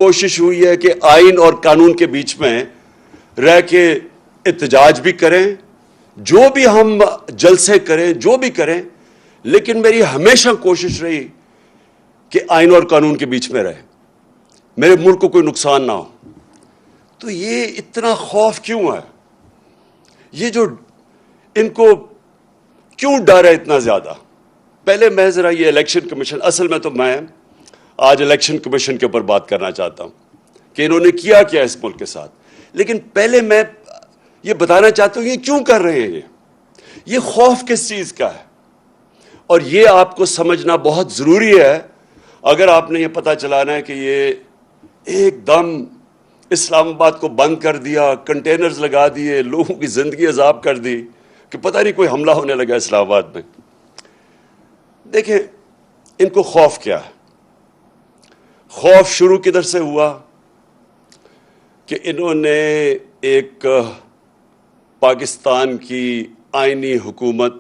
کوشش ہوئی ہے کہ آئین اور قانون کے بیچ میں رہ کے احتجاج بھی کریں، جو بھی ہم جلسے کریں، جو بھی کریں، لیکن میری ہمیشہ کوشش رہی کہ آئین اور قانون کے بیچ میں رہے، میرے ملک کو کوئی نقصان نہ ہو۔ تو یہ اتنا خوف کیوں ہے؟ یہ جو ان کو کیوں ڈر ہے اتنا زیادہ؟ پہلے میں ذرا یہ الیکشن کمیشن، اصل میں تو میں آج الیکشن کمیشن کے اوپر بات کرنا چاہتا ہوں کہ انہوں نے کیا کیا اس ملک کے ساتھ، لیکن پہلے میں یہ بتانا چاہتا ہوں یہ کیوں کر رہے ہیں، یہ خوف کس چیز کا ہے، اور یہ آپ کو سمجھنا بہت ضروری ہے اگر آپ نے یہ پتہ چلانا ہے کہ یہ ایک دم اسلام آباد کو بند کر دیا، کنٹینرز لگا دیے، لوگوں کی زندگی عذاب کر دی کہ پتہ نہیں کوئی حملہ ہونے لگا اسلام آباد میں۔ دیکھیں ان کو خوف کیا ہے؟ خوف شروع کدھر سے ہوا کہ انہوں نے ایک پاکستان کی آئینی حکومت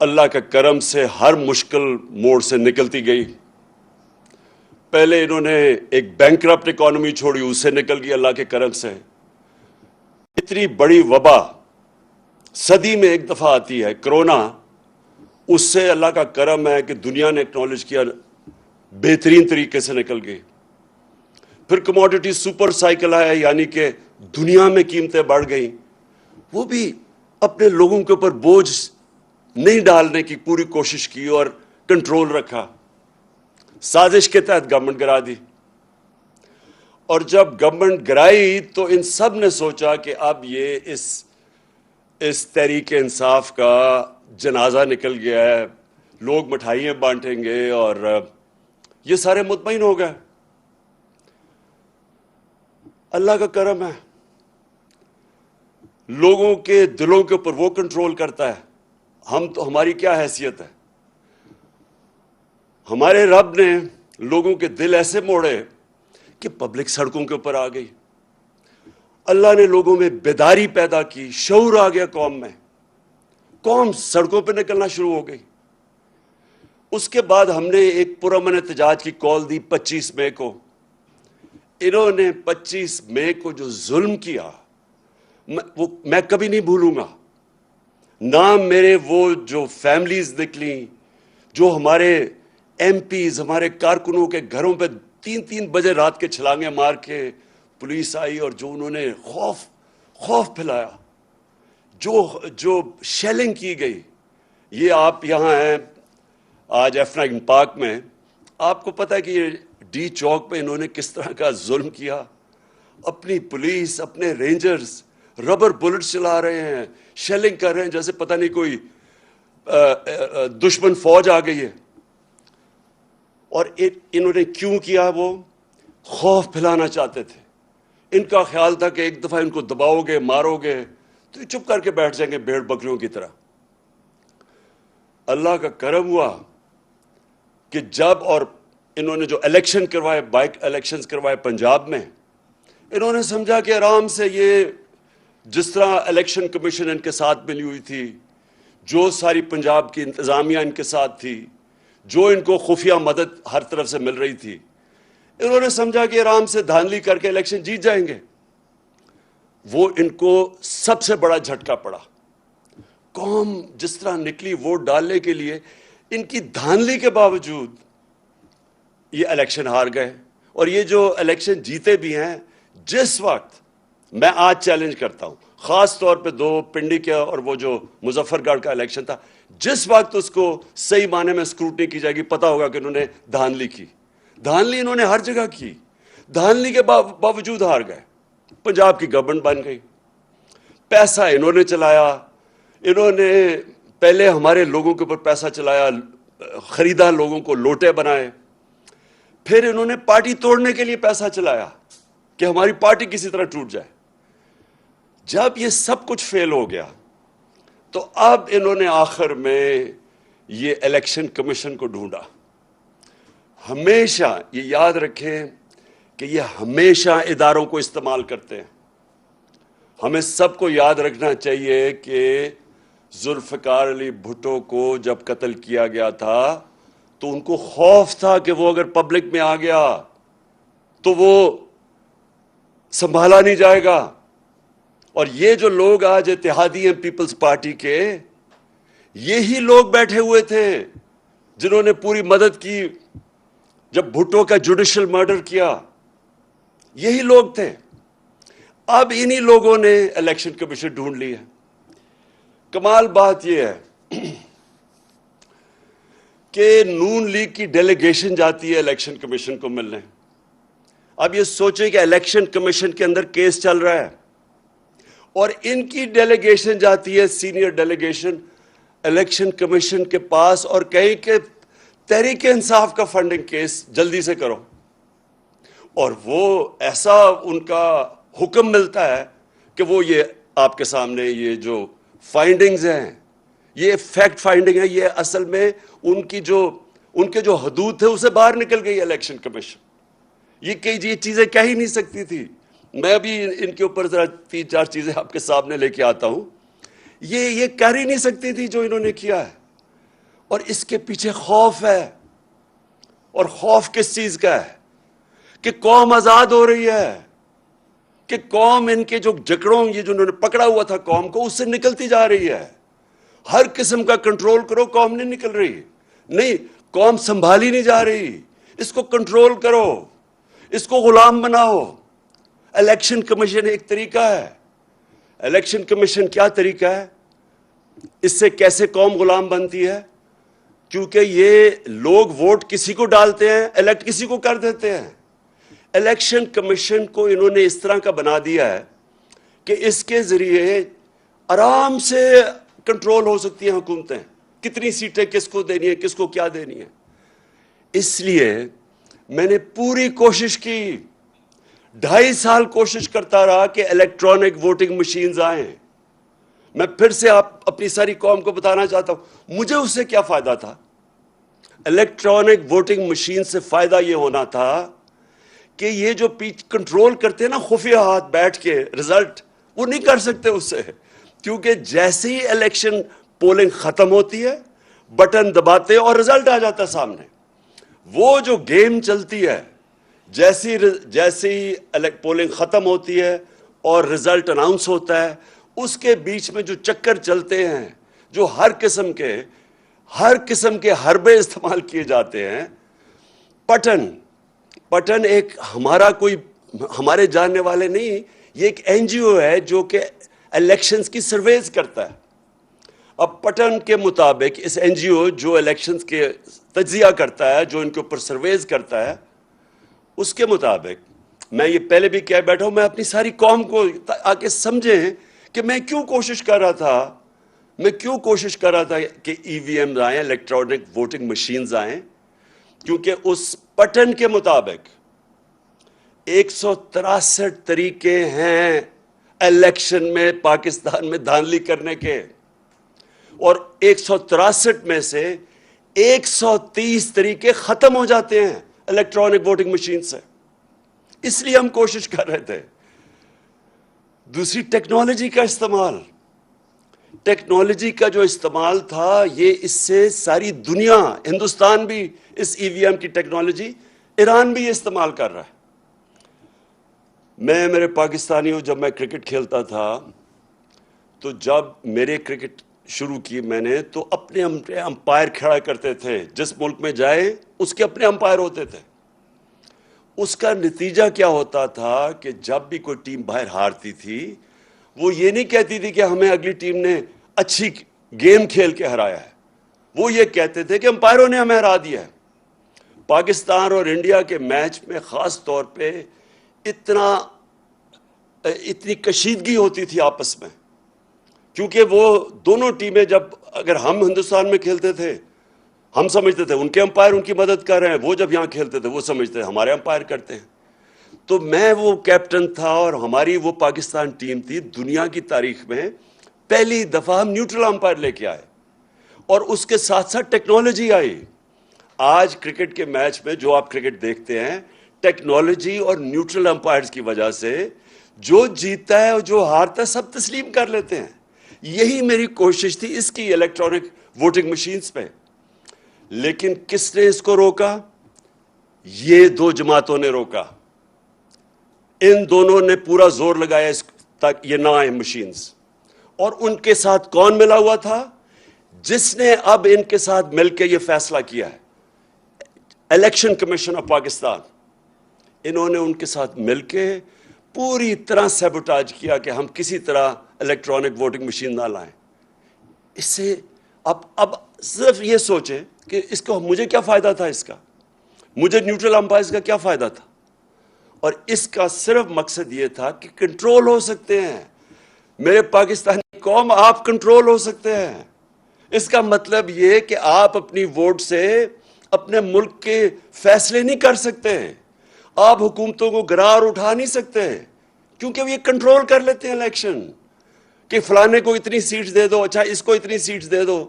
اللہ کا کرم سے ہر مشکل موڑ سے نکلتی گئی۔ پہلے انہوں نے ایک بینکرپٹ اکانومی چھوڑی، اس سے نکل گئی اللہ کے کرم سے۔ اتنی بڑی وبا صدی میں ایک دفعہ آتی ہے کرونا، اس سے اللہ کا کرم ہے کہ دنیا نے اکنالج کیا، بہترین طریقے سے نکل گئی۔ پھر کموڈٹی سپر سائیکل آیا، یعنی کہ دنیا میں قیمتیں بڑھ گئیں، وہ بھی اپنے لوگوں کے اوپر بوجھ نہیں ڈالنے کی پوری کوشش کی اور کنٹرول رکھا، سازش کے تحت گورنمنٹ گرا دی۔ اور جب گورنمنٹ گرائی تو ان سب نے سوچا کہ اب یہ اس تحریک انصاف کا جنازہ نکل گیا ہے، لوگ مٹھائیاں بانٹیں گے، اور یہ سارے مطمئن ہو گئے۔ اللہ کا کرم ہے، لوگوں کے دلوں کے اوپر وہ کنٹرول کرتا ہے، ہماری کیا حیثیت ہے؟ ہمارے رب نے لوگوں کے دل ایسے موڑے کہ پبلک سڑکوں کے اوپر آ گئی، اللہ نے لوگوں میں بیداری پیدا کی، شعور آ گیا قوم میں، قوم سڑکوں پہ نکلنا شروع ہو گئی۔ اس کے بعد ہم نے ایک پرامن احتجاج کی کال دی 25 مئی کو۔ انہوں نے 25 مئی کو جو ظلم کیا وہ میں کبھی نہیں بھولوں گا۔ نہ میرے وہ جو فیملیز نکلیں، جو ہمارے ایم پیز، ہمارے کارکنوں کے گھروں پہ 3 بجے رات کے چھلانگیں مار کے پولیس آئی، اور جو انہوں نے خوف پھیلایا، جو شیلنگ کی گئی۔ یہ آپ یہاں ہیں آج F9 پارک میں، آپ کو پتہ ہے کہ یہ ڈی چوک پہ انہوں نے کس طرح کا ظلم کیا۔ اپنی پولیس، اپنے رینجرز ربر بلٹس چلا رہے ہیں، شیلنگ کر رہے ہیں جیسے پتہ نہیں کوئی دشمن فوج آ گئی ہے۔ اور انہوں نے کیوں کیا؟ وہ خوف پھیلانا چاہتے تھے۔ ان کا خیال تھا کہ ایک دفعہ ان کو دباؤ گے، مارو گے تو یہ چپ کر کے بیٹھ جائیں گے بھیڑ بکریوں کی طرح۔ اللہ کا کرم ہوا کہ جب اور انہوں نے جو الیکشن کروائے، بائک الیکشنز کروائے پنجاب میں، انہوں نے سمجھا کہ آرام سے یہ جس طرح الیکشن کمیشن ان کے ساتھ ملی ہوئی تھی، جو ساری پنجاب کی انتظامیہ ان کے ساتھ تھی، جو ان کو خفیہ مدد ہر طرف سے مل رہی تھی، انہوں نے سمجھا کہ آرام سے دھاندلی کر کے الیکشن جیت جائیں گے۔ وہ ان کو سب سے بڑا جھٹکا پڑا۔ قوم جس طرح نکلی ووٹ ڈالنے کے لیے، ان کی دھاندلی کے باوجود یہ الیکشن ہار گئے۔ اور یہ جو الیکشن جیتے بھی ہیں، جس وقت میں آج چیلنج کرتا ہوں، خاص طور پہ 2 پنڈی کا اور وہ جو مظفر گڑھ کا الیکشن تھا، جس وقت اس کو صحیح معنی میں اسکروٹنی کی جائے گی، پتہ ہوگا کہ انہوں نے دھاندلی کی۔ دھاندلی انہوں نے ہر جگہ کی، دھاندلی کے باوجود ہار گئے۔ پنجاب کی گورنمنٹ بن گئی، پیسہ انہوں نے چلایا، انہوں نے پہلے ہمارے لوگوں کے اوپر پیسہ چلایا، خریدا، لوگوں کو لوٹے بنائے، پھر انہوں نے پارٹی توڑنے کے لیے پیسہ چلایا کہ ہماری پارٹی کسی طرح ٹوٹ جائے۔ جب یہ سب کچھ فیل ہو گیا تو اب انہوں نے آخر میں یہ الیکشن کمیشن کو ڈھونڈا۔ ہمیشہ یہ یاد رکھیں کہ یہ ہمیشہ اداروں کو استعمال کرتے ہیں۔ ہمیں سب کو یاد رکھنا چاہیے کہ ذوالفقار علی بھٹو کو جب قتل کیا گیا تھا تو ان کو خوف تھا کہ وہ اگر پبلک میں آ گیا تو وہ سنبھالا نہیں جائے گا. اور یہ جو لوگ آج اتحادی ہیں پیپلز پارٹی کے، یہی لوگ بیٹھے ہوئے تھے جنہوں نے پوری مدد کی جب بھٹو کا جوڈیشل مرڈر کیا. یہی لوگ تھے. اب انہی لوگوں نے الیکشن کمیشن ڈھونڈ لی ہے. کمال بات یہ ہے کہ نون لیگ کی ڈیلیگیشن جاتی ہے الیکشن کمیشن کو ملنے. اب یہ سوچیں کہ الیکشن کمیشن کے اندر کیس چل رہا ہے اور ان کی ڈیلیگیشن جاتی ہے، سینئر ڈیلیگیشن، الیکشن کمیشن کے پاس اور کہیں کہ تحریک انصاف کا فنڈنگ کیس جلدی سے کرو. اور وہ ایسا ان کا حکم ملتا ہے کہ وہ یہ آپ کے سامنے یہ جو فائنڈنگز ہیں، یہ فیکٹ فائنڈنگ ہے، یہ اصل میں ان کے جو حدود تھے اسے باہر نکل گئی الیکشن کمیشن. یہ کئی چیزیں کہہ ہی نہیں سکتی تھی. میں ابھی ان کے اوپر ذرا 3-4 چیزیں آپ کے سامنے لے کے آتا ہوں. یہ کر ہی نہیں سکتی تھی جو انہوں نے کیا ہے. اور اس کے پیچھے خوف ہے. اور خوف کس چیز کا ہے؟ کہ قوم آزاد ہو رہی ہے، کہ قوم ان کے جو جکڑوں یہ جو انہوں نے پکڑا ہوا تھا قوم کو، اس سے نکلتی جا رہی ہے. ہر قسم کا کنٹرول کرو، قوم نہیں نکل رہی. نہیں، قوم سنبھالی نہیں جا رہی. اس کو کنٹرول کرو، اس کو غلام بناؤ. الیکشن کمیشن ایک طریقہ ہے. الیکشن کمیشن کیا طریقہ ہے؟ اس سے کیسے قوم غلام بنتی ہے؟ کیونکہ یہ لوگ ووٹ کسی کو ڈالتے ہیں، الیکٹ کسی کو کر دیتے ہیں. الیکشن کمیشن کو انہوں نے اس طرح کا بنا دیا ہے کہ اس کے ذریعے آرام سے کنٹرول ہو سکتی ہیں حکومتیں، کتنی سیٹیں کس کو دینی ہے، کس کو کیا دینی ہے. اس لیے میں نے پوری کوشش کی، 2.5 سال کوشش کرتا رہا کہ الیکٹرانک ووٹنگ مشینز آئیں. میں پھر سے اپنی ساری قوم کو بتانا چاہتا ہوں مجھے اس سے کیا فائدہ تھا. الیکٹرانک ووٹنگ مشین سے فائدہ یہ ہونا تھا کہ یہ جو کنٹرول کرتے ہیں نا خفیہ ہاتھ بیٹھ کے رزلٹ، وہ نہیں کر سکتے اس سے. کیونکہ جیسے ہی الیکشن پولنگ ختم ہوتی ہے بٹن دباتے اور رزلٹ آ جاتا ہے سامنے. وہ جو گیم چلتی ہے، جیسی پولنگ ختم ہوتی ہے اور رزلٹ اناؤنس ہوتا ہے، اس کے بیچ میں جو چکر چلتے ہیں، جو ہر قسم کے حربے استعمال کیے جاتے ہیں. پٹن ایک ہمارے جاننے والے نہیں، یہ ایک این جی او ہے جو کہ الیکشنز کی سرویز کرتا ہے. اب پٹن کے مطابق اس این جی او جو الیکشنز کے تجزیہ کرتا ہے، جو ان کے اوپر سرویز کرتا ہے، اس کے مطابق میں یہ پہلے بھی کہہ بیٹھا ہوں، میں اپنی ساری قوم کو آ کے سمجھیں کہ میں کیوں کوشش کر رہا تھا کہ ای وی ایم آئیں، الیکٹرانک ووٹنگ مشینز آئیں. کیونکہ اس پٹن کے مطابق 163 طریقے ہیں الیکشن میں پاکستان میں دھاندلی کرنے کے، اور 163 میں سے 130 طریقے ختم ہو جاتے ہیں الیکٹرانک ووٹنگ مشین سے. اس لیے ہم کوشش کر رہے تھے. دوسری ٹیکنالوجی کا جو استعمال تھا، یہ اس سے ساری دنیا، ہندوستان بھی اس ای وی ایم کی ٹیکنالوجی، ایران بھی یہ استعمال کر رہا ہے. میرے پاکستانیوں، جب میں کرکٹ کھیلتا تھا تو جب میرے کرکٹ شروع کی میں نے، تو اپنے امپائر کھڑا کرتے تھے. جس ملک میں جائے اس کے اپنے امپائر ہوتے تھے. اس کا نتیجہ کیا ہوتا تھا کہ جب بھی کوئی ٹیم باہر ہارتی تھی، وہ یہ نہیں کہتی تھی کہ ہمیں اگلی ٹیم نے اچھی گیم کھیل کے ہرایا ہے، وہ یہ کہتے تھے کہ امپائروں نے ہمیں ہرا دیا ہے. پاکستان اور انڈیا کے میچ میں خاص طور پہ اتنی کشیدگی ہوتی تھی آپس میں، کیونکہ وہ دونوں ٹیمیں اگر ہم ہندوستان میں کھیلتے تھے، ہم سمجھتے تھے ان کے امپائر ان کی مدد کر رہے ہیں، وہ جب یہاں کھیلتے تھے وہ سمجھتے تھے ہمارے امپائر کرتے ہیں. تو میں وہ کیپٹن تھا اور ہماری وہ پاکستان ٹیم تھی، دنیا کی تاریخ میں پہلی دفعہ ہم نیوٹرل امپائر لے کے آئے، اور اس کے ساتھ ساتھ ٹیکنالوجی آئی. آج کرکٹ کے میچ میں جو آپ کرکٹ دیکھتے ہیں، ٹیکنالوجی اور نیوٹرل امپائرز کی وجہ سے جو جیتتا ہے اور جو ہارتا ہے سب تسلیم کر لیتے ہیں. یہی میری کوشش تھی اس کی الیکٹرانک ووٹنگ مشینز پہ. لیکن کس نے اس کو روکا؟ یہ 2 جماعتوں نے روکا. ان دونوں نے پورا زور لگایا تک یہ نہ آئے مشینز. اور ان کے ساتھ کون ملا ہوا تھا؟ جس نے اب ان کے ساتھ مل کے یہ فیصلہ کیا ہے، الیکشن کمیشن آف پاکستان. انہوں نے ان کے ساتھ مل کے پوری طرح سیبوٹاج کیا کہ ہم کسی طرح الیکٹرانک ووٹنگ مشین نہ لائیں. اس سے اب صرف یہ سوچیں کہ اس کو مجھے کیا فائدہ تھا، اس کا مجھے نیوٹرل امپائرز کا کیا فائدہ تھا. اور اس کا صرف مقصد یہ تھا کہ کنٹرول ہو سکتے ہیں میرے پاکستانی قوم، آپ کنٹرول ہو سکتے ہیں. اس کا مطلب یہ کہ آپ اپنی ووٹ سے اپنے ملک کے فیصلے نہیں کر سکتے، آپ حکومتوں کو گرار اٹھا نہیں سکتے، کیونکہ یہ کنٹرول کر لیتے ہیں الیکشن کہ فلانے کو اتنی سیٹس دے دو، اچھا اس کو اتنی سیٹس دے دو.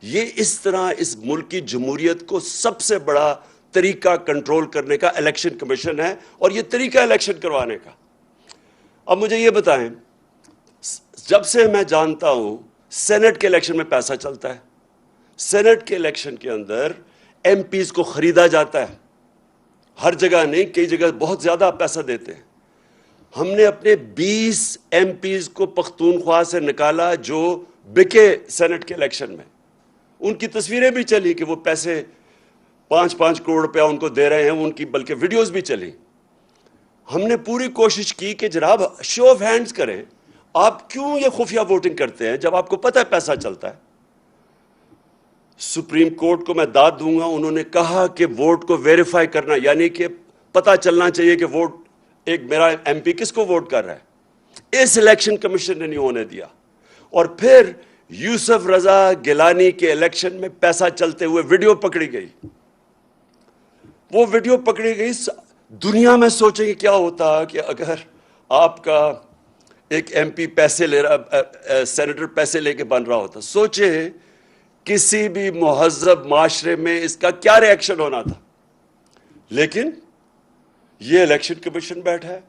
یہ اس طرح اس ملک کی جمہوریت کو سب سے بڑا طریقہ کنٹرول کرنے کا الیکشن کمیشن ہے، اور یہ طریقہ الیکشن کروانے کا. اب مجھے یہ بتائیں، جب سے میں جانتا ہوں سینٹ کے الیکشن میں پیسہ چلتا ہے، سینٹ کے الیکشن کے اندر ایم پیز کو خریدا جاتا ہے، ہر جگہ نہیں، کئی جگہ بہت زیادہ پیسہ دیتے ہیں. ہم نے اپنے 20 ایم پیز کو پختونخوا سے نکالا جو بکے سینٹ کے الیکشن میں. ان کی تصویریں بھی چلی کہ وہ پیسے 5-5 کروڑ روپیہ ان کو دے رہے ہیں، ان کی بلکہ ویڈیوز بھی چلی. ہم نے پوری کوشش کی کہ جناب شو آف ہینڈز کریں، آپ کیوں یہ خفیہ ووٹنگ کرتے ہیں جب آپ کو پتہ ہے پیسہ چلتا ہے. سپریم کورٹ کو میں داد دوں گا، انہوں نے کہا کہ ووٹ کو ویریفائی کرنا، یعنی کہ پتہ چلنا چاہیے کہ ووٹ ایک میرا ایم پی کس کو ووٹ کر رہا ہے. اس الیکشن کمیشن نے نہیں ہونے دیا. اور پھر یوسف رضا گیلانی کے الیکشن میں پیسہ چلتے ہوئے ویڈیو پکڑی گئی. وہ ویڈیو پکڑی گئی. دنیا میں سوچیں کہ کیا ہوتا کہ اگر آپ کا ایک ایم پی پیسے لے رہا، سینیٹر پیسے لے کے بن رہا ہوتا. سوچیں کسی بھی مہذب معاشرے میں اس کا کیا ری ایکشن ہونا تھا. لیکن یہ الیکشن کمیشن بیٹھا ہے،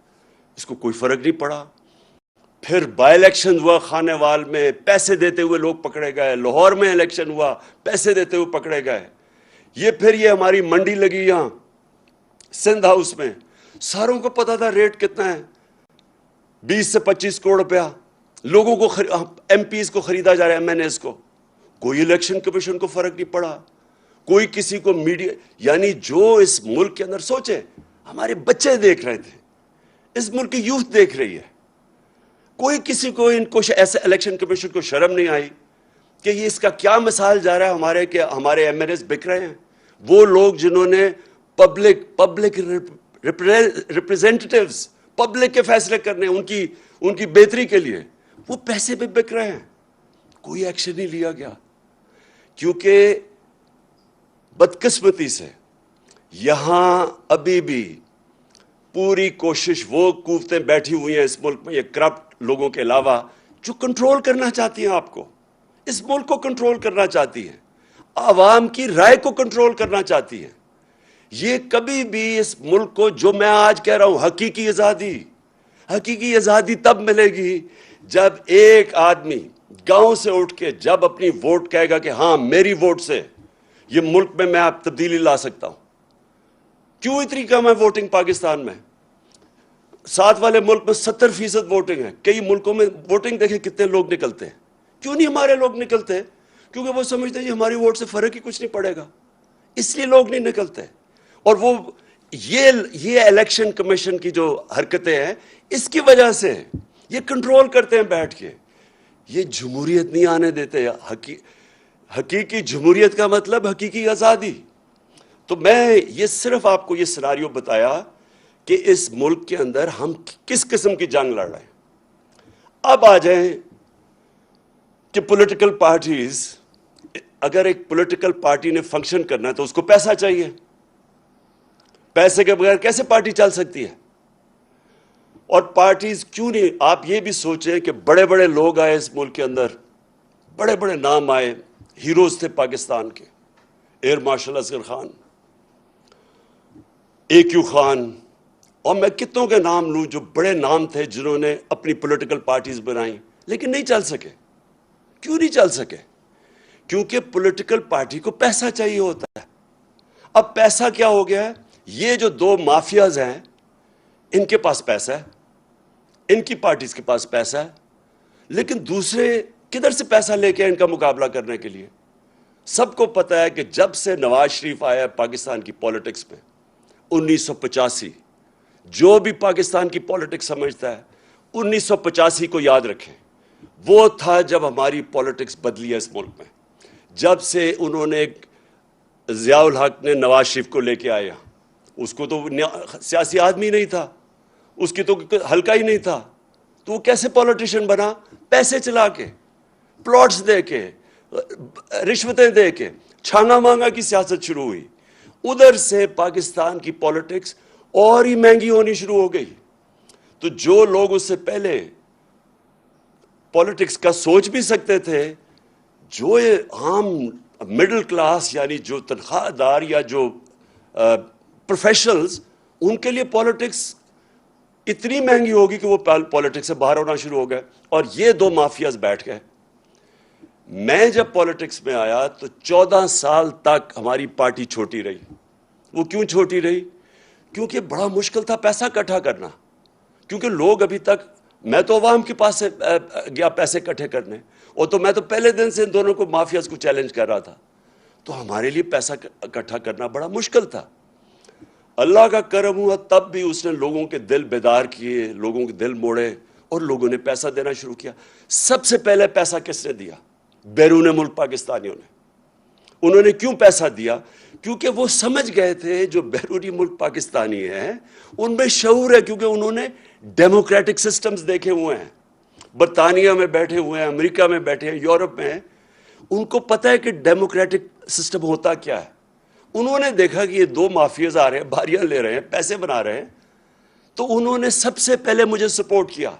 اس کو کوئی فرق نہیں پڑا. پھر بائی الیکشن ہوا خانے وال میں، پیسے دیتے ہوئے لوگ پکڑے گئے. لاہور میں الیکشن ہوا، پیسے دیتے ہوئے پکڑے گئے. پھر یہ ہماری منڈی لگی یہاں سندھ ہاؤس میں، ساروں کو پتا تھا ریٹ کتنا ہے، 20 سے 25 کروڑ روپیہ لوگوں کو ایم پیز کو خریدا جا رہا ہے، ایم این ایز کو. کوئی الیکشن کمیشن کو فرق نہیں پڑا، کوئی کسی کو میڈیا، یعنی جو اس ملک کے اندر سوچے ہمارے بچے دیکھ رہے تھے، اس ملک کی یوتھ دیکھ رہی ہے، کوئی کسی کو ان کو ایسے الیکشن کمیشن کو شرم نہیں آئی کہ یہ اس کا کیا مثال جا رہا ہے کہ ہمارے ایم این ایز بک رہے ہیں. وہ لوگ جنہوں نے پبلک ریپریزنٹیٹیوز، پبلک کے فیصلے کرنے ان کی بہتری کے لیے، وہ پیسے پہ بک رہے ہیں. کوئی ایکشن نہیں لیا گیا، کیونکہ بدقسمتی سے یہاں ابھی بھی پوری کوشش وہ قوتیں بیٹھی ہوئی ہیں اس ملک میں، یہ کرپٹ لوگوں کے علاوہ، جو کنٹرول کرنا چاہتی ہیں آپ کو، اس ملک کو کنٹرول کرنا چاہتی ہیں، عوام کی رائے کو کنٹرول کرنا چاہتی ہیں. یہ کبھی بھی اس ملک کو، جو میں آج کہہ رہا ہوں، حقیقی آزادی تب ملے گی جب ایک آدمی گاؤں سے اٹھ کے جب اپنی ووٹ کہے گا کہ ہاں میری ووٹ سے یہ ملک میں آپ تبدیلی لا سکتا ہوں. کیوں اتنی کم ہے ووٹنگ پاکستان میں؟ ساتھ والے ملک میں 70% ووٹنگ ہے. کئی ملکوں میں ووٹنگ دیکھیں کتنے لوگ نکلتے ہیں. کیوں نہیں ہمارے لوگ نکلتے؟ کیونکہ وہ سمجھتے ہیں ہماری ووٹ سے فرق ہی کچھ نہیں پڑے گا، اس لیے لوگ نہیں نکلتے. اور وہ یہ الیکشن کمیشن کی جو حرکتیں ہیں، اس کی وجہ سے یہ کنٹرول کرتے ہیں بیٹھ کے. یہ جمہوریت نہیں آنے دیتے. حقیقی جمہوریت کا مطلب حقیقی آزادی. تو میں یہ صرف آپ کو یہ سیناریو بتایا کہ اس ملک کے اندر ہم کس قسم کی جنگ لڑ رہے ہیں. اب آ جائیں کہ پولیٹیکل پارٹیز، اگر ایک پولیٹیکل پارٹی نے فنکشن کرنا ہے تو اس کو پیسہ چاہیے. پیسے کے بغیر کیسے پارٹی چل سکتی ہے؟ اور پارٹیز کیوں نہیں، آپ یہ بھی سوچیں کہ بڑے بڑے لوگ آئے اس ملک کے اندر، بڑے بڑے نام آئے، ہیروز تھے پاکستان کے، ایئر مارشل اصغر خان، اے کیو خان، اور میں کتنوں کے نام لوں جو بڑے نام تھے جنہوں نے اپنی پولیٹیکل پارٹیز بنائیں، لیکن نہیں چل سکے. کیوں نہیں چل سکے؟ کیونکہ پولیٹیکل پارٹی کو پیسہ چاہیے ہوتا ہے. اب پیسہ کیا ہو گیا ہے؟ یہ جو دو مافیاز ہیں، ان کے پاس پیسہ ہے, ان کی پارٹیز کے پاس پیسہ ہے, لیکن دوسرے کدھر سے پیسہ لے کے ان کا مقابلہ کرنے کے لیے؟ سب کو پتہ ہے کہ جب سے نواز شریف آیا پاکستان کی پولیٹکس میں 1985, جو بھی پاکستان کی پولیٹکس سمجھتا ہے 1985 کو یاد رکھیں, وہ تھا جب ہماری پولیٹکس بدلی ہے اس ملک میں. جب سے انہوں نے ضیاء الحق نے نواز شریف کو لے کے آیا, اس کو تو سیاسی آدمی نہیں تھا, اس کی تو حلقہ ہی نہیں تھا, تو وہ کیسے پولیٹیشین بنا؟ پیسے چلا کے, پلاٹس دے کے, رشوتیں دے کے, چھانگا مانگا کی سیاست شروع ہوئی. ادھر سے پاکستان کی پولیٹکس اور ہی مہنگی ہونی شروع ہو گئی. تو جو لوگ اس سے پہلے پولیٹکس کا سوچ بھی سکتے تھے, جو عام مڈل کلاس یعنی جو تنخواہ دار یا جو پروفیشنلز, ان کے لیے پولیٹکس اتنی مہنگی ہوگی کہ وہ پولیٹکس سے باہر ہونا شروع ہو گئے. اور یہ دو مافیاز بیٹھ گئے. میں جب پولیٹکس میں آیا تو 14 سال تک ہماری پارٹی چھوٹی رہی. وہ کیوں چھوٹی رہی؟ کیونکہ بڑا مشکل تھا پیسہ اکٹھا کرنا. کیونکہ لوگ ابھی تک, میں تو عوام کے پاس سے گیا پیسے اکٹھے کرنے, اور تو میں تو پہلے دن سے ان دونوں کو مافیاز کو چیلنج کر رہا تھا. تو ہمارے لیے پیسہ اکٹھا کرنا بڑا مشکل تھا. اللہ کا کرم ہوا, تب بھی اس نے لوگوں کے دل بیدار کیے, لوگوں کے دل موڑے, اور لوگوں نے پیسہ دینا شروع کیا. سب سے پہلے پیسہ کس نے دیا؟ بیرون ملک پاکستانیوں نے. انہوں نے کیوں پیسہ دیا؟ کیونکہ وہ سمجھ گئے تھے جو بیرونی ملک پاکستانی ہیں ان میں شعور ہے, کیونکہ انہوں نے ڈیموکریٹک سسٹمز دیکھے ہوئے ہیں, برطانیہ میں بیٹھے ہوئے ہیں, امریکہ میں بیٹھے ہیں, یورپ میں ہیں. ان کو پتہ ہے کہ ڈیموکریٹک سسٹم ہوتا کیا ہے. انہوں نے دیکھا کہ یہ دو مافیاز آ رہے ہیں, باریاں لے رہے ہیں, پیسے بنا رہے ہیں, تو انہوں نے سب سے پہلے مجھے سپورٹ کیا.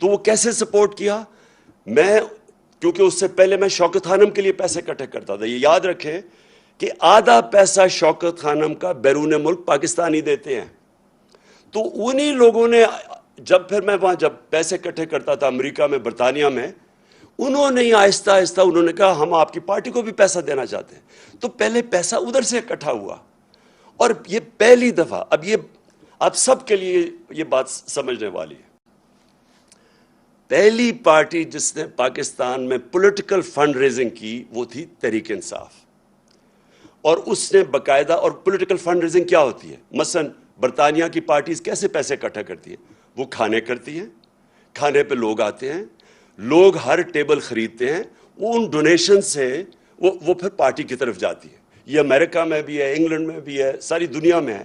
تو وہ کیسے سپورٹ کیا؟ کیونکہ اس سے پہلے میں شوکت خانم کے لیے پیسے اکٹھے کرتا تھا. یہ یاد رکھیں کہ آدھا پیسہ شوکت خانم کا بیرون ملک پاکستانی دیتے ہیں. تو انہی لوگوں نے, جب پھر میں وہاں جب پیسے اکٹھے کرتا تھا امریکہ میں, برطانیہ میں, انہوں نے آہستہ آہستہ انہوں نے کہا ہم آپ کی پارٹی کو بھی پیسہ دینا چاہتے ہیں. تو پہلے پیسہ ادھر سے اکٹھا ہوا, اور یہ پہلی دفعہ, اب یہ آپ سب کے لیے یہ بات سمجھنے والی ہے, پہلی پارٹی جس نے پاکستان میں پولیٹیکل فنڈ ریزنگ کی وہ تھی تحریک انصاف. اور اس نے باقاعدہ, اور پولیٹیکل فنڈ ریزنگ کیا ہوتی ہے؟ مثلا برطانیہ کی پارٹیز کیسے پیسے اکٹھا کرتی ہیں؟ وہ کھانے کرتی ہیں, کھانے پہ لوگ آتے ہیں, لوگ ہر ٹیبل خریدتے ہیں, وہ ان ڈونیشن سے وہ پھر پارٹی کی طرف جاتی ہے. یہ امریکہ میں بھی ہے, انگلینڈ میں بھی ہے, ساری دنیا میں ہے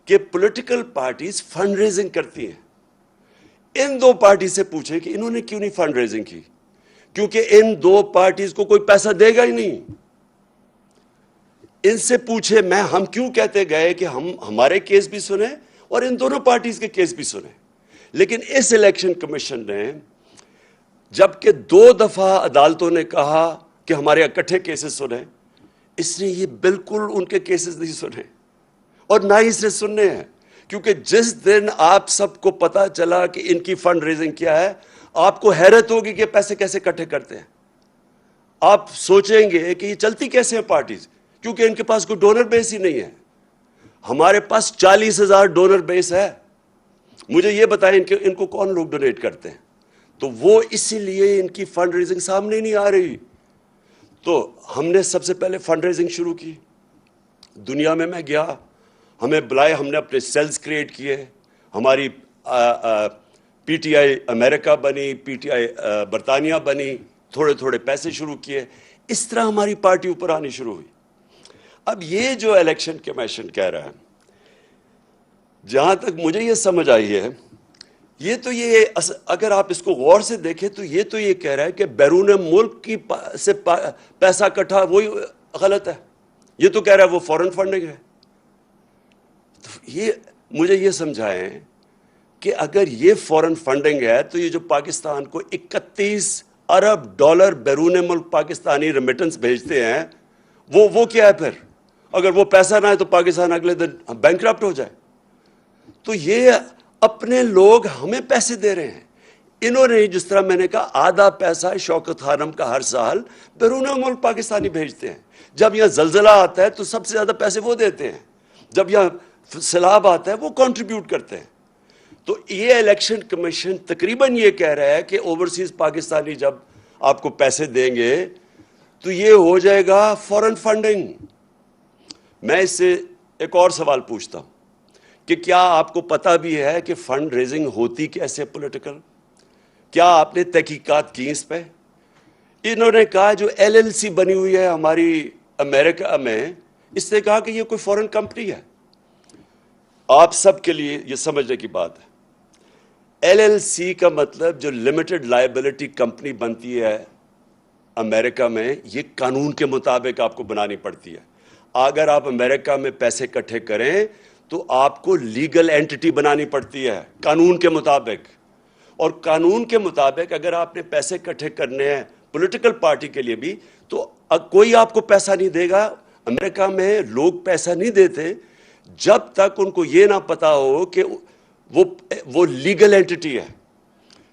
کہ پولیٹیکل پارٹیز فنڈ ریزنگ کرتی ہیں. ان دو پارٹی سے پوچھیں کہ انہوں نے کیوں نہیں فنڈ ریزنگ کی؟ کیونکہ ان دو پارٹیز کو کوئی پیسہ دے گا ہی نہیں. ان سے پوچھے ہم کیوں کہتے گئے کہ ہمارے کیس بھی سنیں اور ان دونوں پارٹیز کے کیس بھی سنیں. لیکن اس الیکشن کمیشن نے جبکہ 2 دفعہ عدالتوں نے کہا کہ ہمارے اکٹھے کیسز سنیں, اس نے یہ بالکل ان کے کیسز نہیں سنے, اور نہ ہی اس نے سننے ہیں. کیونکہ جس دن آپ سب کو پتا چلا کہ ان کی فنڈ ریزنگ کیا ہے, آپ کو حیرت ہوگی کہ پیسے کیسے اکٹھے کرتے ہیں. آپ سوچیں گے کہ یہ چلتی کیسے ہیں پارٹیز, کیونکہ ان کے پاس کوئی ڈونر بیس ہی نہیں ہے. ہمارے پاس 40,000 ڈونر بیس ہے. مجھے یہ بتائیں ان کو کون لوگ ڈونیٹ کرتے ہیں؟ تو وہ اسی لیے ان کی فنڈ ریزنگ سامنے نہیں آ رہی. تو ہم نے سب سے پہلے فنڈ ریزنگ شروع کی. دنیا میں گیا, ہمیں بلائے, ہم نے اپنے سیلز کریٹ کیے, ہماری پی ٹی آئی امریکہ بنی, پی ٹی آئی برطانیہ بنی, تھوڑے تھوڑے پیسے شروع کیے. اس طرح ہماری پارٹی اوپر آنی شروع ہوئی. اب یہ جو الیکشن کمیشن کہہ رہا ہے, جہاں تک مجھے یہ سمجھ آئی ہے, یہ تو اگر آپ اس کو غور سے دیکھیں تو یہ کہہ رہا ہے کہ بیرون ملک سے پیسہ اکٹھا, وہی غلط ہے. یہ تو کہہ رہا ہے وہ فورن فنڈنگ ہے. مجھے یہ سمجھائیں کہ اگر یہ فورن فنڈنگ ہے تو یہ جو پاکستان کو 31 ارب ڈالر بیرون ملک پاکستانی ریمیٹنس بھیجتے ہیں, وہ کیا ہے پھر؟ اگر وہ پیسہ نہ ہے تو پاکستان اگلے دن بینکرپٹ ہو جائے. تو یہ اپنے لوگ ہمیں پیسے دے رہے ہیں. انہوں نے, جس طرح میں نے کہا, آدھا پیسہ شوکت خانم کا ہر سال بیرون ملک پاکستانی بھیجتے ہیں. جب یہاں زلزلہ آتا ہے تو سب سے زیادہ پیسے وہ دیتے ہیں. جب یہاں سیلاب آتا ہے وہ کنٹریبیوٹ کرتے ہیں. تو یہ الیکشن کمیشن تقریباً یہ کہہ رہا ہے کہ اوورسیز پاکستانی جب آپ کو پیسے دیں گے تو یہ ہو جائے گا فورن فنڈنگ. میں اس سے ایک اور سوال پوچھتا ہوں کہ کیا آپ کو پتہ بھی ہے کہ فنڈ ریزنگ ہوتی کیسے پولیٹیکل؟ کیا آپ نے تحقیقات کی اس پہ؟ انہوں نے کہا جو ایل ایل سی بنی ہوئی ہے ہماری امریکہ میں، اس نے کہا کہ یہ کوئی فورن کمپنی ہے. آپ سب کے لیے یہ سمجھنے کی بات ہے، ایل ایل سی کا مطلب جو لمیٹڈ لائبلٹی کمپنی بنتی ہے امریکہ میں، یہ قانون کے مطابق آپ کو بنانی پڑتی ہے. اگر آپ امریکہ میں پیسے اکٹھے کریں تو آپ کو لیگل اینٹی بنانی پڑتی ہے قانون کے مطابق. اور قانون کے مطابق اگر آپ نے پیسے اکٹھے کرنے ہیں پولیٹیکل پارٹی کے لیے بھی، تو کوئی آپ کو پیسہ نہیں دے گا. امریکہ میں لوگ پیسہ نہیں دیتے جب تک ان کو یہ نہ پتا ہو کہ وہ لیگل اینٹی ہے.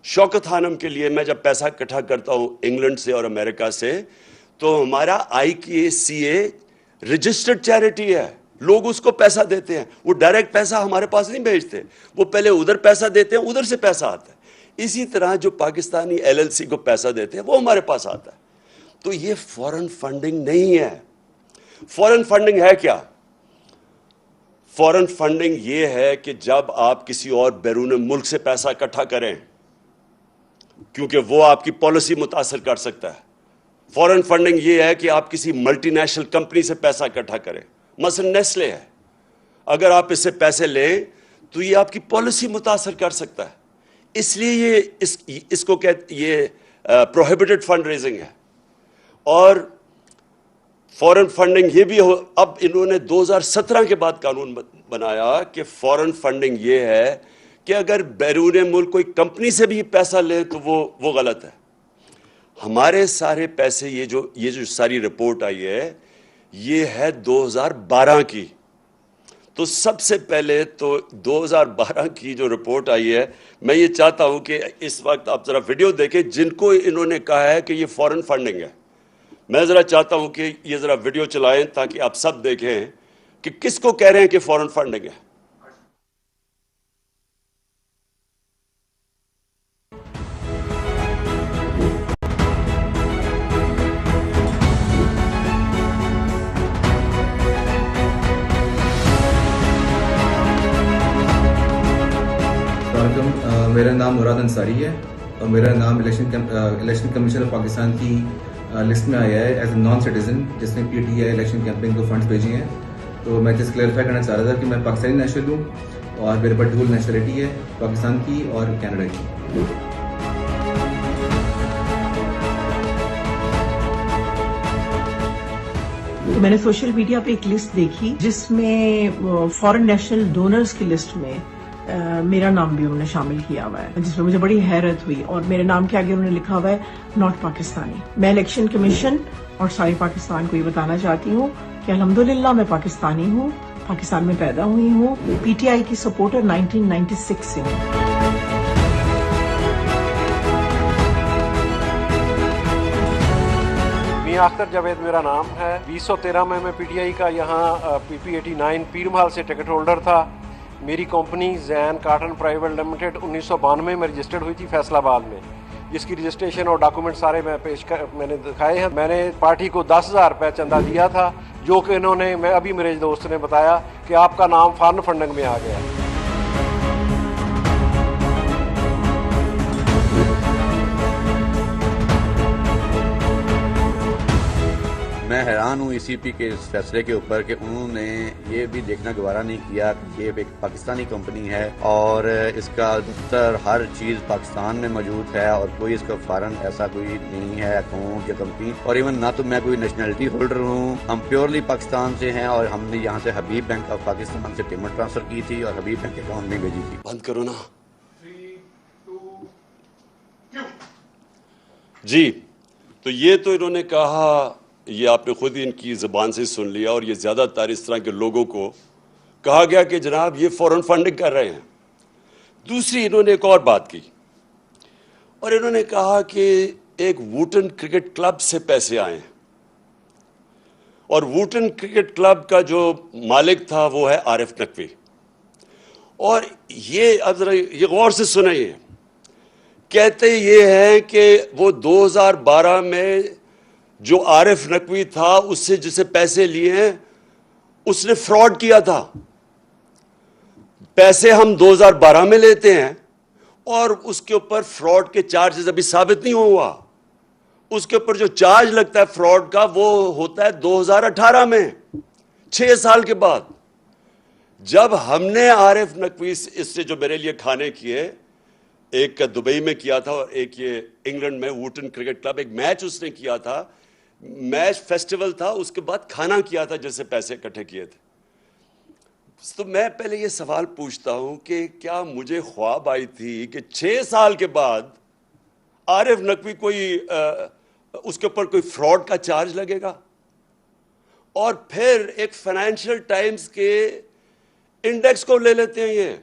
شوکت خانم کے لیے میں جب پیسہ اکٹھا کرتا ہوں انگلینڈ سے اور امریکہ سے، تو ہمارا IKCA رجسٹرڈ چیریٹی ہے. لوگ اس کو پیسہ دیتے ہیں، وہ ڈائریکٹ پیسہ ہمارے پاس نہیں بھیجتے، وہ پہلے ادھر پیسہ دیتے ہیں، ادھر سے پیسہ آتا ہے. اسی طرح جو پاکستانی LLC کو پیسہ دیتے ہیں وہ ہمارے پاس آتا ہے. تو یہ فورن فنڈنگ نہیں ہے. فورن فنڈنگ ہے کیا؟ فورن فنڈنگ یہ ہے کہ جب آپ کسی اور بیرون ملک سے پیسہ اکٹھا کریں کیونکہ وہ آپ کی پالیسی متاثر کر سکتا ہے. فورن فنڈنگ یہ ہے کہ آپ کسی ملٹی نیشنل کمپنی سے پیسہ اکٹھا کریں، مثلا نیسلے ہے، اگر آپ اس سے پیسے لیں تو یہ آپ کی پالیسی متاثر کر سکتا ہے. اس لیے یہ اس کو یہ پروہیبٹڈ فنڈ ریزنگ ہے. اور فورن فنڈنگ یہ بھی اب انہوں نے 2017 کے بعد قانون بنایا کہ فورن فنڈنگ یہ ہے کہ اگر بیرون ملک کوئی کمپنی سے بھی پیسہ لے تو وہ غلط ہے. ہمارے سارے پیسے یہ جو ساری رپورٹ آئی ہے یہ ہے 2012 کی. تو سب سے پہلے تو 2012 کی جو رپورٹ آئی ہے، میں یہ چاہتا ہوں کہ اس وقت آپ ذرا ویڈیو دیکھیں جن کو انہوں نے کہا ہے کہ یہ فورن فنڈنگ ہے. میں ذرا چاہتا ہوں کہ یہ ذرا ویڈیو چلائیں تاکہ آپ سب دیکھیں کہ کس کو کہہ رہے ہیں کہ فورن فنڈنگ ہے. میرا نام مراد انصاری ہے اور میرا نام الیکشن کمیشن آف پاکستان کی لسٹ میں آیا ہے ایز اے نان سٹیزن جس نے PTI الیکشن کیمپین کو فنڈز بھیجے ہیں. تو میں جس کلیئرفائی کرنا چاہ رہا تھا کہ میں پاکستانی نیشنل ہوں اور میرے پاس ڈبل نیشنلٹی ہے، پاکستان کی اور کینیڈا کی. میں نے سوشل میڈیا پہ ایک لسٹ دیکھی جس میں فورن نیشنل ڈونرز کی لسٹ میں میرا نام بھی انہوں نے شامل کیا ہوا ہے، جس میں مجھے بڑی حیرت ہوئی. اور میرے نام کے آگے انہوں نے لکھا ہوا ہے ناٹ پاکستانی. میں الیکشن کمیشن اور سارے پاکستان کو یہ بتانا چاہتی ہوں کہ الحمدللہ میں پاکستانی ہوں، پاکستان میں پیدا ہوئی ہوں، PTI کی سپورٹر 1996 سے ہوں. میاں اختر جاوید میرا نام ہے. 2013 میں PTI کا یہاں PP89 پیر محل سے ٹکٹ ہولڈر تھا. میری کمپنی زین کاٹن پرائیویٹ لمیٹڈ 1992 میں رجسٹرڈ ہوئی تھی فیصل آباد میں، جس کی رجسٹریشن اور ڈاکومنٹ سارے میں نے دکھائے ہیں. میں نے پارٹی کو 10,000 روپے چندہ دیا تھا، جو کہ انہوں نے ابھی میرے دوست نے بتایا کہ آپ کا نام فارن فنڈنگ میں آ گیا. میں حیران ہوں ECP کے اس فیصلے کے اوپر کہ انہوں نے یہ بھی دیکھنا گوارا نہیں کیا کہ یہ ایک پاکستانی کمپنی ہے اور اس کا دفتر ہر چیز پاکستان میں موجود ہے اور کوئی اس کا فارن ایسا کوئی نہیں ہے اکاؤنٹ یا کمپنی. اور ایون نہ تو میں کوئی نیشنلٹی ہولڈر ہوں، ہم پیورلی پاکستان سے ہیں اور ہم نے یہاں سے حبیب بینک آف پاکستان سے پیمنٹ ٹرانسفر کی تھی اور حبیب بینک اکاؤنٹ میں بھیجی تھی. بند کرو نا. جی تو یہ تو انہوں نے کہا، یہ آپ نے خود ہی ان کی زبان سے سن لیا، اور یہ زیادہ تر اس طرح کے لوگوں کو کہا گیا کہ جناب یہ فورن فنڈنگ کر رہے ہیں. دوسری انہوں نے ایک اور بات کی اور انہوں نے کہا کہ ایک ووٹن کرکٹ کلب سے پیسے آئے ہیں اور ووٹن کرکٹ کلب کا جو مالک تھا وہ ہے عارف نقوی. اور یہ اب ذرا یہ غور سے سنیں، کہتے یہ ہیں کہ وہ 2012 میں جو عارف نقوی تھا اس سے جسے پیسے لیے ہیں اس نے فراڈ کیا تھا. پیسے ہم 2012 میں لیتے ہیں اور اس کے اوپر فراڈ کے چارجز ابھی ثابت نہیں ہوا. اس کے اوپر جو چارج لگتا ہے فراڈ کا وہ ہوتا ہے 2018 میں، 6 سال کے بعد. جب ہم نے عارف نقوی اس سے جو میرے لیے کھانے کیے، ایک کا دبئی میں کیا تھا اور ایک یہ انگلینڈ میں ووٹن کرکٹ کلب، ایک میچ اس نے کیا تھا، میچ فیسٹیول تھا، اس کے بعد کھانا کیا تھا جس سے پیسے اکٹھے کیے تھے. تو میں پہلے یہ سوال پوچھتا ہوں کہ کیا مجھے خواب آئی تھی کہ 6 سال کے بعد عارف نقوی کوئی اس کے اوپر کوئی فراڈ کا چارج لگے گا؟ اور پھر ایک فائنینشیل ٹائمز کے انڈیکس کو لے لیتے ہیں یہ،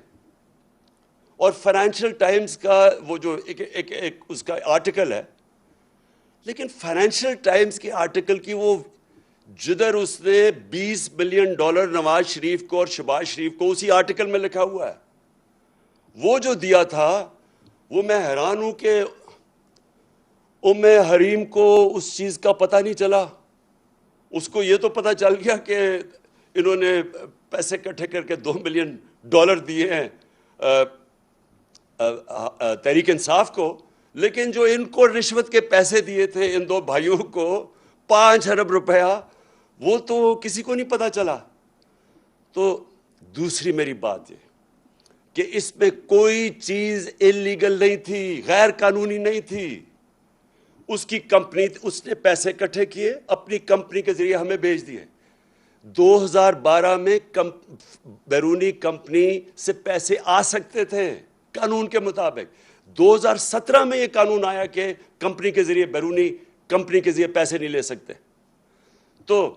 اور فائنینشیل ٹائمز کا وہ جو ایک اس کا آرٹیکل ہے، لیکن فائنینشیل ٹائمز کے آرٹیکل کی وہ جدھر اس نے $20 بلین نواز شریف کو اور شہباز شریف کو اسی آرٹیکل میں لکھا ہوا ہے، وہ جو دیا تھا وہ میں حیران ہوں کہ ام حریم کو اس چیز کا پتہ نہیں چلا. اس کو یہ تو پتہ چل گیا کہ انہوں نے پیسے اکٹھے کر کے $2 بلین دیے ہیں تحریک انصاف کو، لیکن جو ان کو رشوت کے پیسے دیے تھے ان 2 بھائیوں کو 5 ارب روپیہ، وہ تو کسی کو نہیں پتہ چلا. تو دوسری میری بات یہ کہ اس میں کوئی چیز انلیگل نہیں تھی، غیر قانونی نہیں تھی. اس کی کمپنی، اس نے پیسے اکٹھے کیے، اپنی کمپنی کے ذریعے ہمیں بھیج دیے. 2012 میں بیرونی کمپنی سے پیسے آ سکتے تھے قانون کے مطابق. 2017 میں یہ قانون آیا کہ کمپنی کے ذریعے، بیرونی کمپنی کے ذریعے پیسے نہیں لے سکتے. تو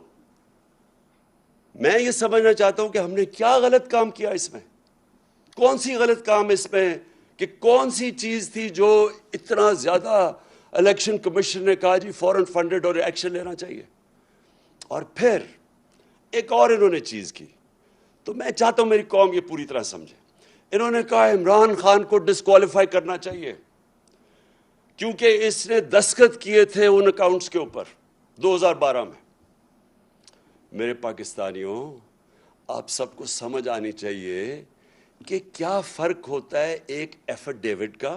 میں یہ سمجھنا چاہتا ہوں کہ ہم نے کیا غلط کام کیا اس میں، کون سی غلط کام اس میں، کہ کون سی چیز تھی جو اتنا زیادہ الیکشن کمیشن نے کہا جی فوراً فنڈڈ اور ایکشن لینا چاہیے. اور پھر ایک اور انہوں نے چیز کی، تو میں چاہتا ہوں میری قوم یہ پوری طرح سمجھے. انہوں نے کہا عمران خان کو ڈسکوالیفائی کرنا چاہیے کیونکہ اس نے دستخط کیے تھے ان اکاؤنٹس کے اوپر 2012 میں. میرے پاکستانیوں، آپ سب کو سمجھ آنی چاہیے کہ کیا فرق ہوتا ہے ایک ایفیڈیوٹ کا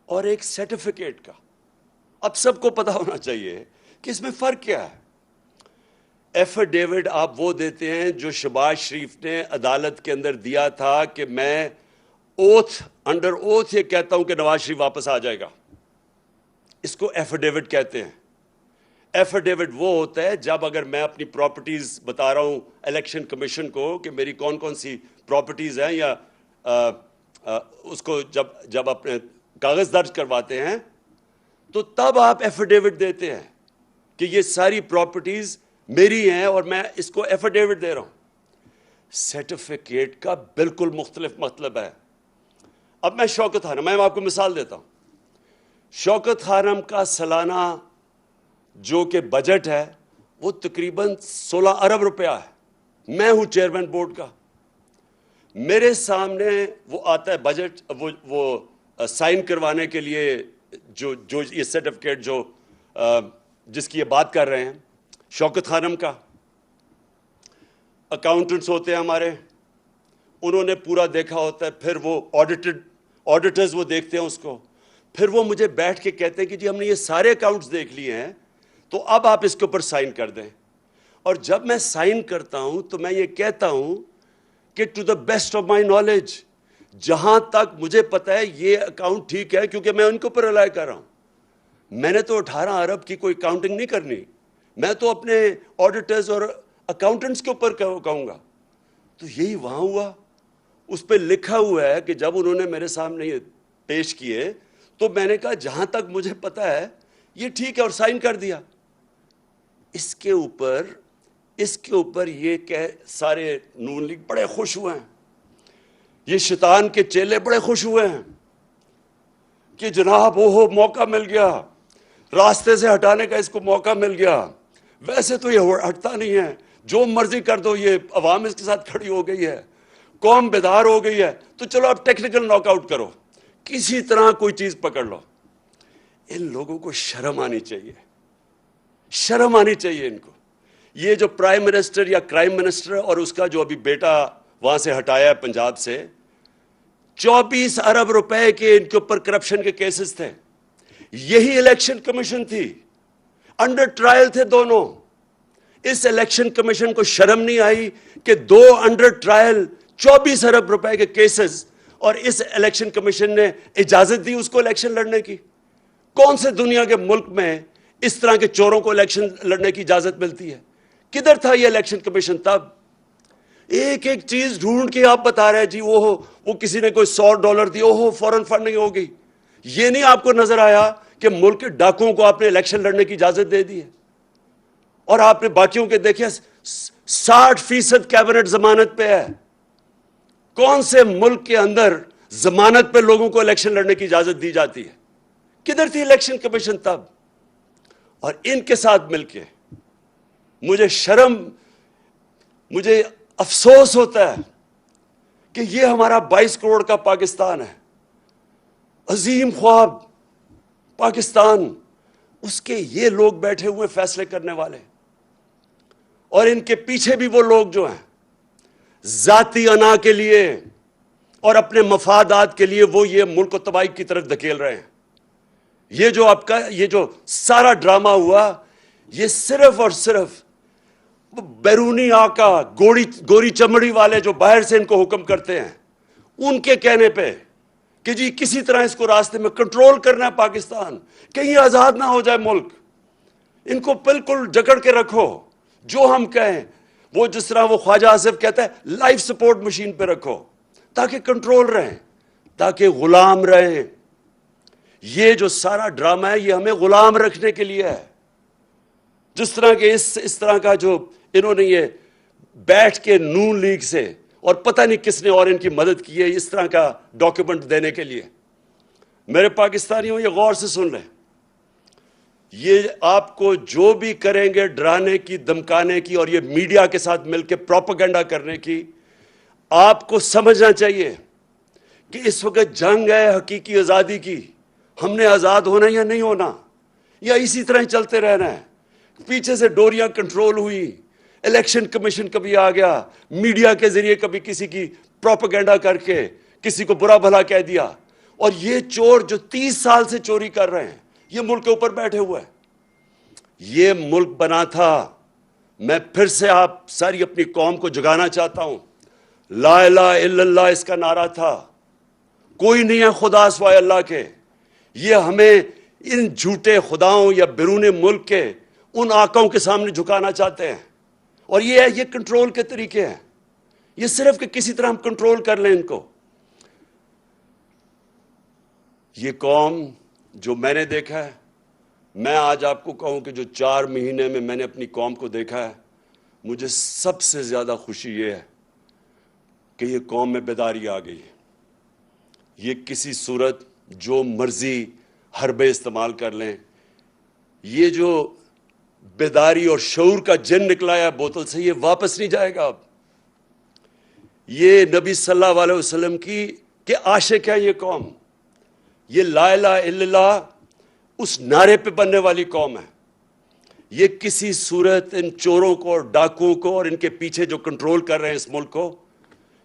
اور ایک سرٹیفکیٹ کا. اب سب کو پتا ہونا چاہیے کہ اس میں فرق کیا ہے. ایفیڈیوٹ آپ وہ دیتے ہیں جو شہباز شریف نے عدالت کے اندر دیا تھا کہ میں انڈر اوتھ یہ کہتا ہوں کہ نواز شریف واپس آ جائے گا. اس کو ایفیڈیوٹ کہتے ہیں. ایفیڈیوٹ وہ ہوتا ہے جب اگر میں اپنی پراپرٹیز بتا رہا ہوں الیکشن کمیشن کو کہ میری کون کون سی پراپرٹیز ہیں، یا اس کو جب اپنے کاغذ درج کرواتے ہیں تو تب آپ ایفیڈیوٹ دیتے ہیں کہ یہ ساری پراپرٹیز میری ہیں اور میں اس کو ایفیڈیوٹ دے رہا ہوں. سرٹیفکیٹ کا بالکل مختلف مطلب ہے. اب میں شوکت خانم، میں آپ کو مثال دیتا ہوں. شوکت خانم کا سالانہ جو کہ بجٹ ہے وہ تقریباً 16 ارب روپیہ ہے. میں ہوں چیئرمین بورڈ کا. میرے سامنے وہ آتا ہے بجٹ، وہ سائن کروانے کے لیے جو یہ سرٹیفکیٹ جو جس کی یہ بات کر رہے ہیں شوکت خانم کا. اکاؤنٹنٹس ہوتے ہیں ہمارے، انہوں نے پورا دیکھا ہوتا ہے، پھر وہ آڈیٹرز وہ دیکھتے ہیں اس کو، پھر وہ مجھے بیٹھ کے کہتے ہیں کہ جی ہم نے یہ سارے اکاؤنٹس دیکھ لیے ہیں تو اب آپ اس کے اوپر سائن کر دیں. اور جب میں سائن کرتا ہوں تو میں یہ کہتا ہوں کہ to the best of my knowledge, جہاں تک مجھے پتہ ہے یہ اکاؤنٹ ٹھیک ہے، کیونکہ میں ان کے اوپر رلائی کر رہا ہوں. میں نے تو 18 ارب کی کوئی کاؤنٹنگ نہیں کرنی، میں تو اپنے آڈیٹرز اور اکاؤنٹنٹس کے اوپر کہوں گا. تو یہی وہاں ہوا. اس پہ لکھا ہوا ہے کہ جب انہوں نے میرے سامنے یہ پیش کیے تو میں نے کہا جہاں تک مجھے پتہ ہے یہ ٹھیک ہے اور سائن کر دیا. اس کے اوپر یہ کہ سارے نون لیگ بڑے خوش ہوئے ہیں، یہ شیطان کے چیلے بڑے خوش ہوئے ہیں کہ جناب وہ موقع مل گیا، راستے سے ہٹانے کا اس کو موقع مل گیا. ویسے تو یہ ہٹتا نہیں ہے، جو مرضی کر دو، یہ عوام اس کے ساتھ کھڑی ہو گئی ہے، قوم بیدار ہو گئی ہے تو چلو اب ٹیکنیکل ناک آؤٹ کرو, کسی طرح کوئی چیز پکڑ لو. ان لوگوں کو شرم آنی چاہیے, شرم آنی چاہیے ان کو. یہ جو پرائم منسٹر یا کرائم منسٹر اور اس کا جو ابھی بیٹا وہاں سے ہٹایا ہے پنجاب سے, 24 ارب روپے کے ان کے اوپر کرپشن کے کیسز تھے. یہی الیکشن کمیشن تھی, انڈر ٹرائل تھے دونوں. اس الیکشن کمیشن کو شرم نہیں آئی کہ 2 انڈر ٹرائل 24 ارب روپے کے کیسز, اور اس الیکشن کمیشن نے اجازت دی اس کو الیکشن لڑنے کی. کون سے دنیا کے ملک میں اس طرح کے چوروں کو الیکشن لڑنے کی اجازت ملتی ہے؟ کدھر تھا یہ الیکشن کمیشن تب؟ ایک ایک چیز ڈھونڈ کے آپ بتا رہے جی وہ کسی نے کوئی $100 دی, فوراً فنڈنگ ہو گئی. یہ نہیں آپ کو نظر آیا کہ ملک کے ڈاکوؤں کو آپ نے الیکشن لڑنے کی اجازت دے دی ہے, اور آپ نے باقیوں کے دیکھے 60% کیبنٹ ضمانت پہ ہے. کون سے ملک کے اندر ضمانت پہ لوگوں کو الیکشن لڑنے کی اجازت دی جاتی ہے؟ کدھر تھی الیکشن کمیشن تب؟ اور ان کے ساتھ مل کے مجھے افسوس ہوتا ہے کہ یہ ہمارا 22 کروڑ کا پاکستان ہے, عظیم خواب پاکستان, اس کے یہ لوگ بیٹھے ہوئے فیصلے کرنے والے, اور ان کے پیچھے بھی وہ لوگ جو ہیں ذاتی انا کے لیے اور اپنے مفادات کے لیے وہ یہ ملک کو تباہی کی طرف دھکیل رہے ہیں. یہ جو آپ کا یہ جو سارا ڈرامہ ہوا, یہ صرف اور صرف بیرونی آقا گوری چمڑی والے جو باہر سے ان کو حکم کرتے ہیں, ان کے کہنے پہ کہ جی کسی طرح اس کو راستے میں کنٹرول کرنا ہے پاکستان, کہیں آزاد نہ ہو جائے ملک, ان کو بالکل جکڑ کے رکھو, جو ہم کہیں وہ جس طرح وہ خواجہ آصف کہتا ہے لائف سپورٹ مشین پہ رکھو تاکہ کنٹرول رہیں, تاکہ غلام رہیں. یہ جو سارا ڈرامہ ہے یہ ہمیں غلام رکھنے کے لیے ہے. جس طرح کے اس طرح کا جو انہوں نے یہ بیٹھ کے نون لیگ سے اور پتہ نہیں کس نے اور ان کی مدد کی ہے اس طرح کا ڈاکیومنٹ دینے کے لیے. میرے پاکستانیوں یہ غور سے سن لیں, یہ آپ کو جو بھی کریں گے ڈرانے کی, دمکانے کی, اور یہ میڈیا کے ساتھ مل کے پروپیگنڈا کرنے کی, آپ کو سمجھنا چاہیے کہ اس وقت جنگ ہے حقیقی آزادی کی. ہم نے آزاد ہونا یا نہیں ہونا, یا اسی طرح ہی چلتے رہنا ہے؟ پیچھے سے ڈوریاں کنٹرول ہوئی, الیکشن کمیشن کبھی آ گیا, میڈیا کے ذریعے کبھی کسی کی پروپیگنڈا کر کے کسی کو برا بھلا کہہ دیا, اور یہ چور جو 30 سال سے چوری کر رہے ہیں یہ ملک کے اوپر بیٹھے ہوئے ہیں. یہ ملک بنا تھا, میں پھر سے آپ ساری اپنی قوم کو جگانا چاہتا ہوں, لا الہ الا اللہ اس کا نعرہ تھا, کوئی نہیں ہے خدا سوائے اللہ کے. یہ ہمیں ان جھوٹے خداؤں یا بیرون ملک کے ان آقاؤں کے سامنے جھکانا چاہتے ہیں, اور یہ کنٹرول کے طریقے ہیں. یہ صرف کہ کسی طرح ہم کنٹرول کر لیں ان کو. یہ قوم جو میں نے دیکھا ہے, میں آج آپ کو کہوں کہ جو 4 مہینے میں میں نے اپنی قوم کو دیکھا ہے, مجھے سب سے زیادہ خوشی یہ ہے کہ یہ قوم میں بیداری آ گئی ہے. یہ کسی صورت جو مرضی حربے استعمال کر لیں, یہ جو بیداری اور شعور کا جن نکلا ہے بوتل سے, یہ واپس نہیں جائے گا. اب یہ نبی صلی اللہ علیہ وسلم کی کہ عاشق ہے یہ قوم, یہ لا الہ الا اللہ اس نعرے پہ بننے والی قوم ہے. یہ کسی صورت ان چوروں کو اور ڈاکوؤں کو اور ان کے پیچھے جو کنٹرول کر رہے ہیں اس ملک کو,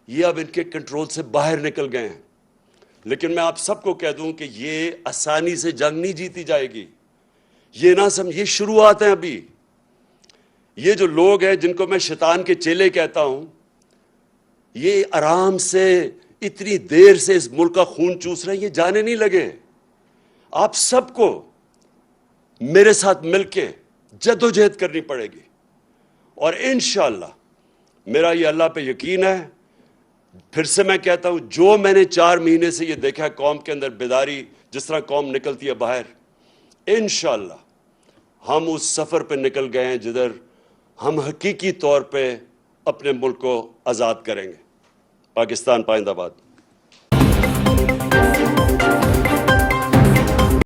یہ اب ان کے کنٹرول سے باہر نکل گئے ہیں. لیکن میں آپ سب کو کہہ دوں کہ یہ آسانی سے جنگ نہیں جیتی جائے گی. یہ نہ سمجھ, یہ شروعات ہیں ابھی. یہ جو لوگ ہیں جن کو میں شیطان کے چیلے کہتا ہوں, یہ آرام سے اتنی دیر سے اس ملک کا خون چوس رہے ہیں, یہ جانے نہیں لگے. آپ سب کو میرے ساتھ مل کے جدوجہد کرنی پڑے گی, اور انشاءاللہ میرا یہ اللہ پہ یقین ہے. پھر سے میں کہتا ہوں, جو میں نے 4 مہینے سے یہ دیکھا ہے قوم کے اندر بیداری, جس طرح قوم نکلتی ہے باہر, انشاءاللہ ہم اس سفر پہ نکل گئے ہیں جدھر ہم حقیقی طور پہ اپنے ملک کو آزاد کریں گے. پاکستان پائندہ باد.